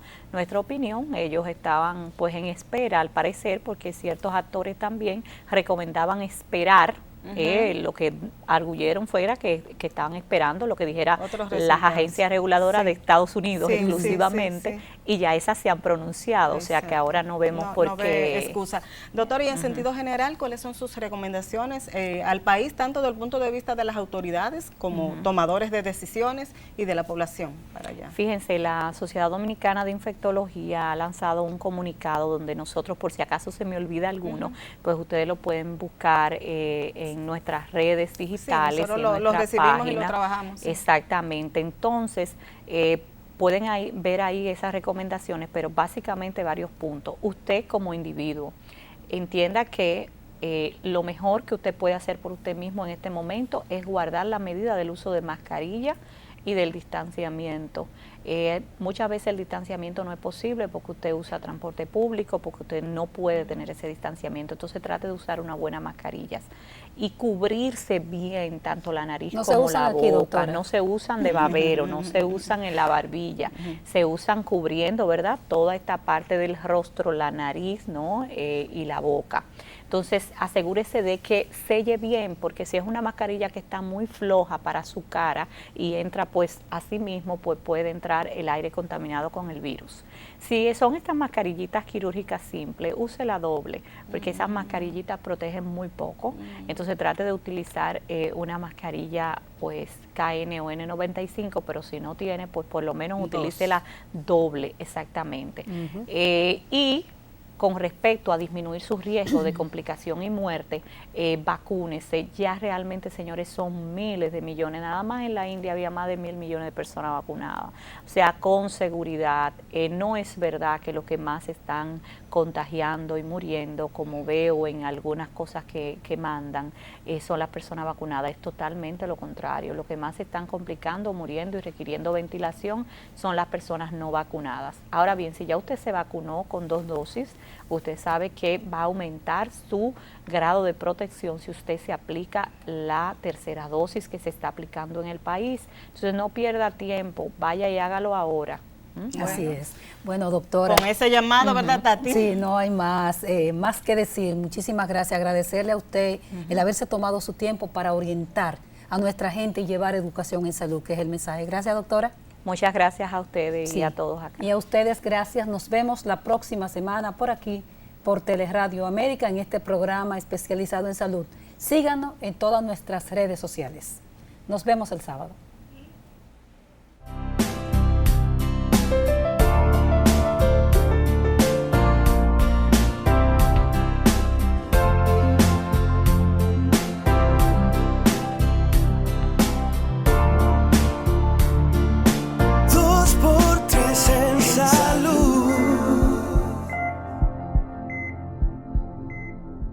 opinión. Ellos estaban pues en espera, al parecer, porque ciertos actores también recomendaban esperar. Lo que arguyeron fuera que estaban esperando lo que dijera las agencias reguladoras de Estados Unidos exclusivamente, y ya esas se han pronunciado, o sea que ahora no vemos por qué. Excusa. Doctor, y en sentido general, ¿cuáles son sus recomendaciones al país, tanto desde el punto de vista de las autoridades como tomadores de decisiones y de la población para allá? Fíjense, la Sociedad Dominicana de Infectología ha lanzado un comunicado donde nosotros, por si acaso se me olvida alguno, pues ustedes lo pueden buscar en nuestras redes digitales, nosotros lo recibimos página. Y lo trabajamos. Exactamente. Entonces, pueden ver ahí esas recomendaciones, pero básicamente varios puntos. Usted como individuo entienda que lo mejor que usted puede hacer por usted mismo en este momento es guardar la medida del uso de mascarilla y del distanciamiento. Muchas veces el distanciamiento no es posible porque usted usa transporte público, porque usted no puede tener ese distanciamiento. Entonces trate de usar una buena mascarilla y cubrirse bien tanto la nariz como la boca. No se usan de babero, no se usan en la barbilla, se usan cubriendo, ¿verdad?, toda esta parte del rostro, la nariz, ¿no?, y la boca. Entonces, asegúrese de que selle bien, porque si es una mascarilla que está muy floja para su cara y entra, pues, así mismo, pues puede entrar el aire contaminado con el virus. Si son estas mascarillitas quirúrgicas simples, use la doble, porque esas mascarillitas protegen muy poco. Entonces, trate de utilizar una mascarilla, pues, KN o N95, pero si no tiene, pues, por lo menos utilice la doble, exactamente. Y con respecto a disminuir su riesgo de complicación y muerte, vacúnese. Ya realmente, señores, son miles de millones. Nada más en la India había más de 1.000 millones de personas vacunadas. O sea, con seguridad, no es verdad que lo que más están contagiando y muriendo, como veo en algunas cosas que mandan, son las personas vacunadas. Es totalmente lo contrario. Lo que más se están complicando, muriendo y requiriendo ventilación son las personas no vacunadas. Ahora bien, si ya usted se vacunó con 2 dosis, usted sabe que va a aumentar su grado de protección si usted se aplica la tercera dosis que se está aplicando en el país. Entonces no pierda tiempo, vaya y hágalo ahora. Así es. Bueno, doctora. Con ese llamado, ¿verdad, Tati? Sí, no hay más que decir. Muchísimas gracias. Agradecerle a usted el haberse tomado su tiempo para orientar a nuestra gente y llevar educación en salud, que es el mensaje. Gracias, doctora. Muchas gracias a ustedes y a todos acá. Y a ustedes, gracias. Nos vemos la próxima semana por aquí, por Teleradio América, en este programa especializado en salud. Síganos en todas nuestras redes sociales. Nos vemos el sábado.